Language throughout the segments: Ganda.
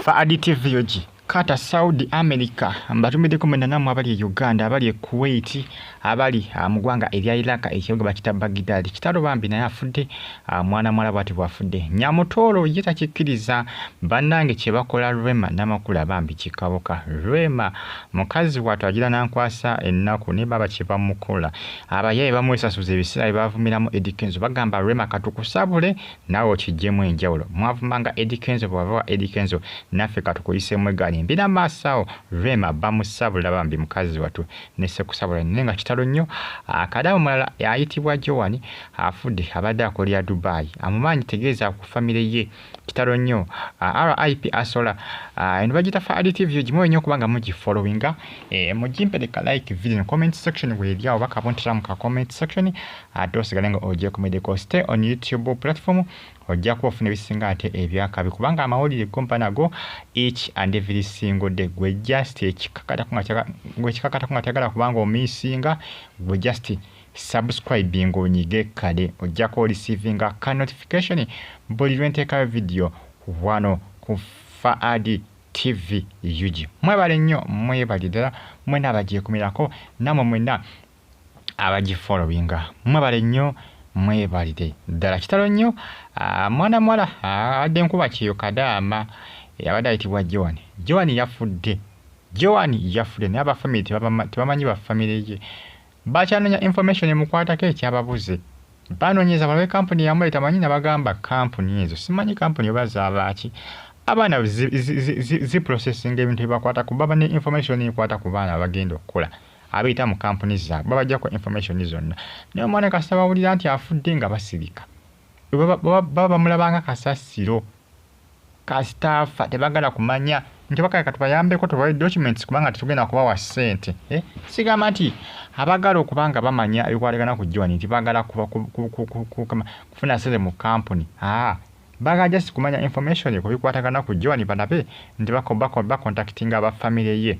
Faadi TVOG Kata Saudi America mbatumide kumenda namwe abali Uganda abali Kuwait abali mu ggwanga erya Iraq ekibuga bakita Baghdad kitalo bambi naye afudde mwana mwala bwati bwafudde Nyamutolo ye takikkiriza bannange kye bakola Rwema n'amakula bambi kikaboka Rwema mukazi watu agira nankwasa ennaku ne baba kye bamukola abayaye bamwesasuza ebiseera bavumiramu Eddie Kenzo bagamba Rwema katukusabule nawe okijjemu enjawulo mwavumanga Eddie Kenzo bwava Eddie Kenzo naffe katukuyisemu egali mbina maasawo Rwema bamusabula bambi mukazi watu nese kusabula nenga kitalo nnyo akadamu mulala ayitibwa Joan afudde abadde akolya Dubai amumanyi tegeeza ku family ye kitalo nnyo RIP asola eno bagita Faadi TV gimwe nnyo kubanga mugi followinga mugimpeleka like video in comment section where ya baka bontera mu comment section atosigalenga oje kumedeko stay on YouTube platform ojja kubafuna ebisinga ate ebyakabi kubanga amawulire gompa nago each and every single day gwe just ekikakata kunga tagala kubanga omisinga gwe just subscribing onyige kale ojja ko receiving ka notification buli lwenteka video wano ku Faadi TV UG mwebale nnyo mwebalidala mwena abagiye kumirako namwe mwena abaji followinga mwebale nnyo mwebalide ddala kitalo nnyo mwana mwala adde nkuba kiyo kadama abadde ayitibwa Joan yafudde naye abafamily tebamanyi bafamily ye bakyanoonya information emukwatako ekyababuze banoonyeza balabe kampuni yamwe tamanyi nabagamba kampuni ezo simanyi kampuni oba zaabaki abaana zi processing ebintu ebibakwata ku baba ne information ekwata ku baana bagenda okukola abiyita mu kampuni zaabwe babajjako information zonna naye omwana kasita bawulira nti afudde nga basirika baba bamulabanga kasasiro kasita afa tebagala kumanya nti bakaya katubayambeko tubawe documents kubanga tetugenda kubawa ssente sigamba nti abagala okubanga bamanya ebikwatagana ku Joan nti bagala kufuna ssente mu kampuni baga just kumanya information ku bikwatagana ku Joan banabe nti bacontactinga aba family ye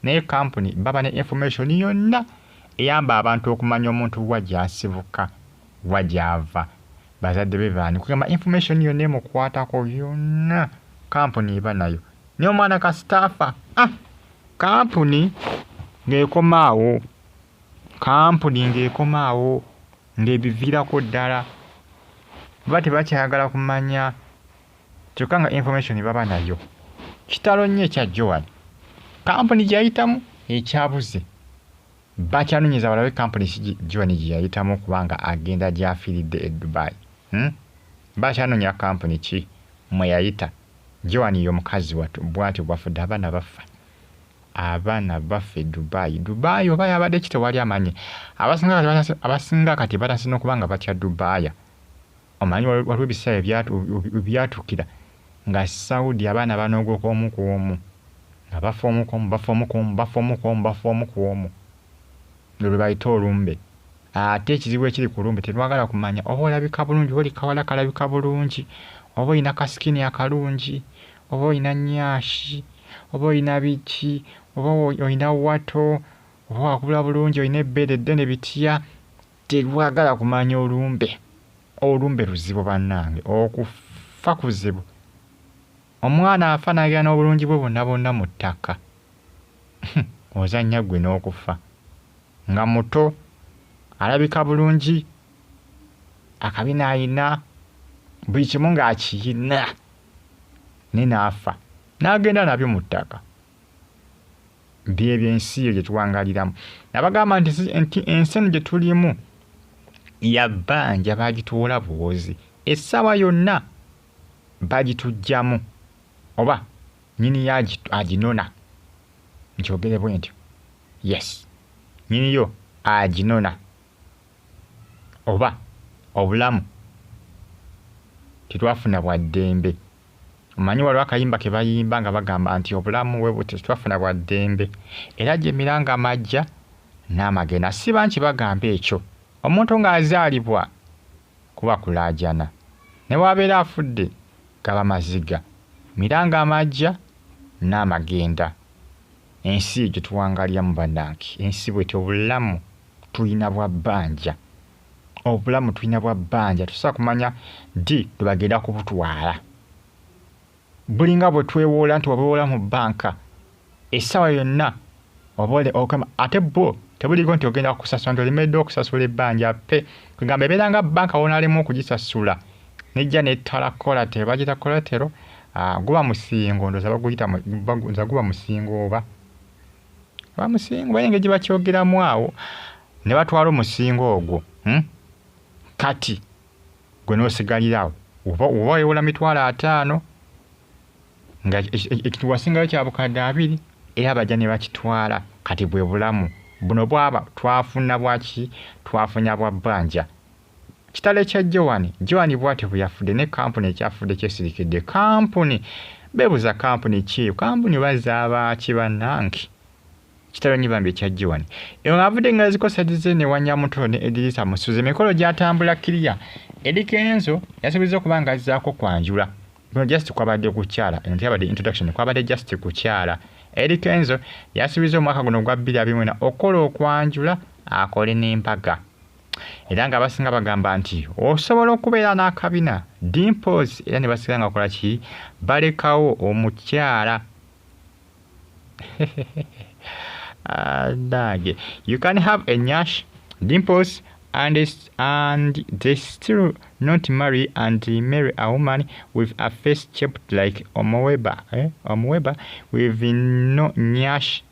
naye kampuni baba ne information yonna eyamba abantu okumanya omuntu wajasibuka wajava bazadde bebani kugamba information yonna emukwatako yonna kampuni eba nayo niyo mwana ka staffa kampuni ng'ekomaawo ng'ebiviirako ddala baba tebakyayagala kumanya kyokka nga information baba nayo kitalo nnyo ekya Joan kampuni gyayitamu ekyabuze bakyanoonyeza balabe kampuni ki Joan gyeyayitamu kubanga agenda gy'afiiridde e Dubai bakyanoonya kampuni ki mwe yayita Joan y'omukazi watu bwati bwafudde abaana baffe Dubai oba yabadde kitewali amanyi abasinga kati batasina okubanga batya Dubai omanyi waliwo ebiseera ebyatukira nga Saudi abaana banoogoka omu ku omu nga bafa omu ku omu lwe bayita olumbe ate ekizibu ekiri ku lumbe tetwagala kumanya oba olabika bulungi oli kawala kalabika bulungi oba olina kasikini akalungi oba olina nnyashi oba olina biki oba olina wato oba wakubula bulungi olina ebbeere eddene bitya tetwagala kumanya olumbe luzibu bannange okufa kuzibu omwana afa n'agera n'obulungi bwe bonna mu ttaka ozannya gwe n'okufa nga muto alabika bulungi akabi n'ayina buli kimu ng'akiyina ne n'afa n'agenda nabyo mu ttaka byebyo ensi yo gye tuwangaliramu nabagamba nti ensi eno gye tulimu yabbanja bagituwola buwozi essaawa yonna bagituggyamu oba nyini aginona nkyogere bwe ntyo yes nyini yo aginona oba obulamu tetwafuna bwa ddembe omanyi waliwo akayimba ke bayimba nga bagamba nti obulamu we buti tetwafuna bwa ddembe era gye miranga amajja n'amagena siba nki bagamba ekyo omuntu ng'azaalibwa kuba kulaajana ne bw'abeera afudde gaba maziga miranga amajja n'amagenda ensi gye tuwangaliramu bannange ensi bweti obulamu tulina bwa bbanja tusobola kumanya ddi lwe bagenda kubutwala bulinga bwe twewoola nti wabewoola mu banka essaawa yonna obole okama ate bo tebuliko nti ogenda kusasula nti olimedde okusasula ebbanja pe kugamba ebeera nga banka wonaalemu okugisasula nejja nettala kolatero bagita kolatero guba musingo ndoza baguyita guba musingo oba musingo bayinga gye bakyogeramu awo ne batwala omusingo ogwo kati gwe n'osigalirawo oba weewola $5,000 nga ekitu wasingayo kya bukadde 2 era bajja ne bakitwala kati bwe bulamu buno bwaba twafuna bwaki twafunya bwa bbanja kitale kya Joan bwate buyafudde ne kampuni ekyafudde kyesirikidde kampuni bebuza kampuni ki kampuni bazaaba kibannanki kitalo nyibambe kya Joan eyo ngavudde nga zikosadize ne Wanyamutoro ne Edirisa Musuze mikolo gyatambula kiriya Edikenzo yasubiza okubanga azzaako kwanjula bino just kwabadde kukyala enti abadde introduction kwabadde just kukyala Edikenzo yasubiza omwaka guno gwa 2024 okola okwanjula akole n'empaga era nga basinga bagamba nti osobola okubeera n'akabina Dimples era ne basinga nga kola ki balekawo omukyala Dage. You can have a Nyash, Dimples, and they still not marry and marry a woman with a face shaped like Omoweba. Omoweba with no Nyash.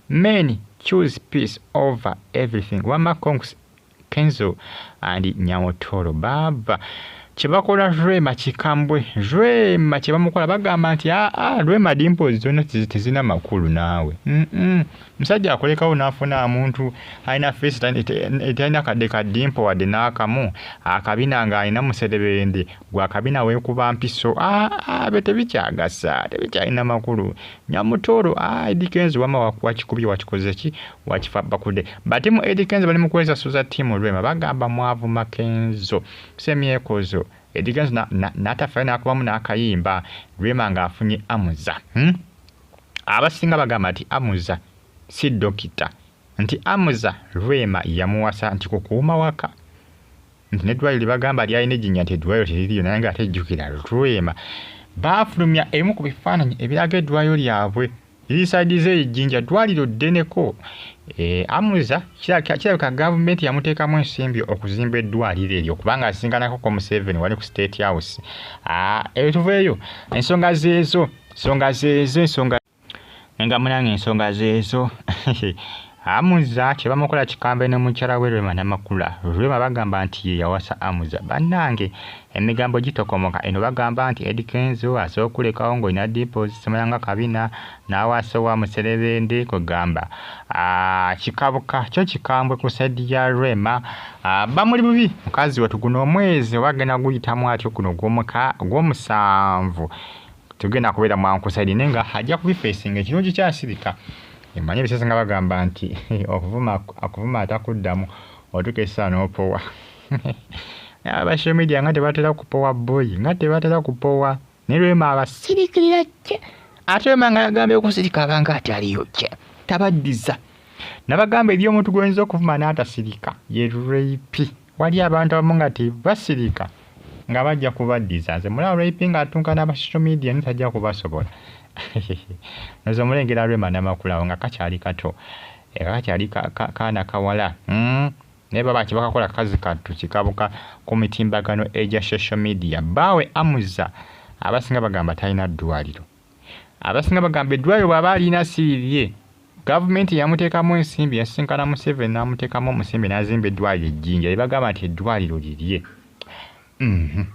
Many choose peace over everything. Wama Kongs, Kenzo, and Nyamutoro. Baba. Chibakola Rwema Chikambwe Rwema chibamukola bagamba nti Rwema Dimples zonna tezina makulu naawe musajja akolekawo n'afuna omuntu alina face etalina kadde ka dimpo wadde n'akamu akabina ng'alina muserebende gwa kabina weekuba mpiso be tebikyagasa tebikyalina makulu Nyamutoro Edikenzo wama wakikubye wakikoze ki wakifa bakude batimu Edikenzo bali mu kuweza suza timu Rwema bagamba mwavu Makenzo semyekozo Edikenzo n'atafayo n'akubamu n'akayimba Rwema ng'afunye amuza abasinga bagamba nti amuza si dokita nti amuza Rwema yamuwasa nti kukuuma waka nti n'eddwaliro bagamba lyalina ejjinja nti eddwaliro teririyo naye nga atejjukira Rwema baafulumya ebimu ku bifaananyi ebiraga eddwaliro lyabwe lirisaidiza ejjinja ddwaliro ddeneko amuza kirabika gavumenti yamuteekamu ensimbi okuzimba eddwaliro eryo kubanga asinganako ko Museveni wali ku State House eyo tuveeyo ensonga zeezo nga munange ensonga zeezo amuza kyebamukola kikambe ne mukyala we Rwema Namakula Rwema bagamba nti ye yawasa amuza bannange emigambo gitokomoka eno bagamba nti Edikenzo asooka okulekawo ng'olina Dimples semayanga kabina n'awasa wa muserebende kugamba kikabuka kyo kikambwe ku saidi ya Rwema bamuli bubi mukazi watu guno omwezi wagenda guyitamu atyo kuno gw'omusanvu tugenda kubeera mwankusaidi nenga hajja kubifeesinga ekirungi kyasirika emanye bisese nga bagamba nti okuvuma atakuddamu otukesa n'opowa abassocial media nga tebatera kupowa boy nga tebatera kupowa ne Rwema abasirikirira kye ate Rwema nga yagambye okusirika abanga ati aliyo kye tabaddiza nabagamba eri omuntu gwoyinza okuvuma n'atasirika ye rape wali abantu abamu nga tebasirika nga bajja kubaddiza nze mulaba rape nga atunka n'aba social media nitajja kubasobola nozo mulengera Rwema Namakula nga kakyali kato kakyali kaana kawala ne baba kibakakola kazi katu kikabuka ku mitimbagano eja social media bawe amuza abasinga bagamba talina ddwaliro abasinga bagamba eddwaliro bw'aba alina siriye gavumenti yamuteekamu ensimbi yasinkana Museveni n'amuteekamu omusimbi n'azimba eddwaliro ejjinja libagamba nti eddwaliro lirye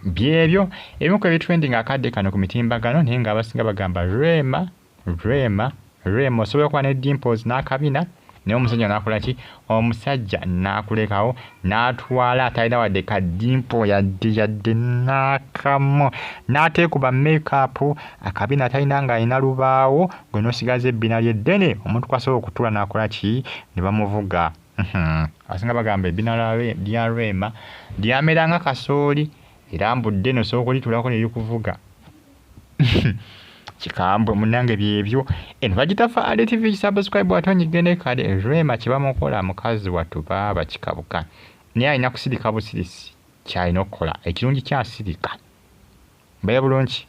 byebyo ebimu ku ebitrending akadde kano ku mitimbagano naye nga abasinga bagamba Rwema osobola okuba ne Dimples n'akabina naye omusajja n'akola ki omusajja n'akulekawo n'atwala atalina wadde ka dimpo yadde n'akamu n'ateekuba makeup akabina atalina ng'alina lubaawo gwe n'osigaza ebbina lyeddene omuntu kwasobola okutuula n'akola ki ne bamuvuga abasinga bagamba ebbina lya Rwema lyamera nga kasooli era mbudde nosobola okulitulako ne likuvuga kikambwe munange byebyo eno bagitafa ADTV subscribe watonyigene kale Rwema kibamukola mukazi watu baba kikabuka naye alina kusirika busirisi kyalina okukola ekirungi kyasirika mbaye bulungi